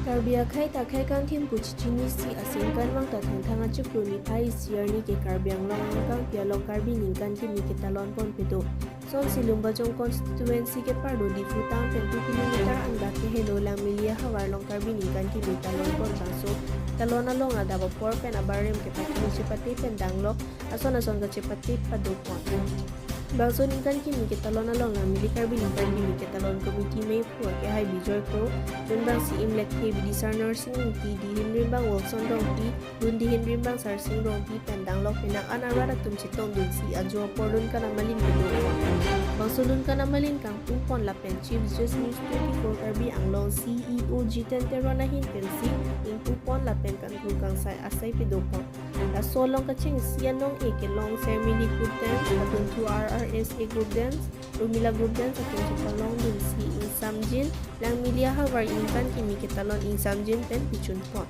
Karbi takai kan tim kucicini si asingkan wang tatang ceplu ni pai siar ni ke Karbi ang long kang pialong Karbi ningkan kimi katalon pon pito. Son silumba jong constituency ke pardo di futang 20 kilometer anda ke helo Langmili hawar long Karbi ningkan kimi talon pon bangso. Talon along ada por pen abarem ke patini cepati pendang lo ason ka cepati padopon. Bangso ningkan kimi katalon along Langmili Karbi ningkan kimi katalon committee may po ke hai bijoy ko dun bang si imlek ke bidisar nursing ti di hinrin bang Wilson dongpi dun di hinrin bang sarsing dongpi pendang lo pinang anarara tum chitong dun si ajo por dun ka namalin bido bangso dun ka namalin kang pupon la pen chief just news 24 Karbi ang long CEO Jiten teronahin pensi ing pupon la pen kan kang sai asay pidopon la solong kaching sianong eke long ceremony group dance atun 2RRSA group dance Rumila group dance atun chitalong dun si ing samjin Langmili hawar ingkan kimi katalon ing samjin pen pichun pon.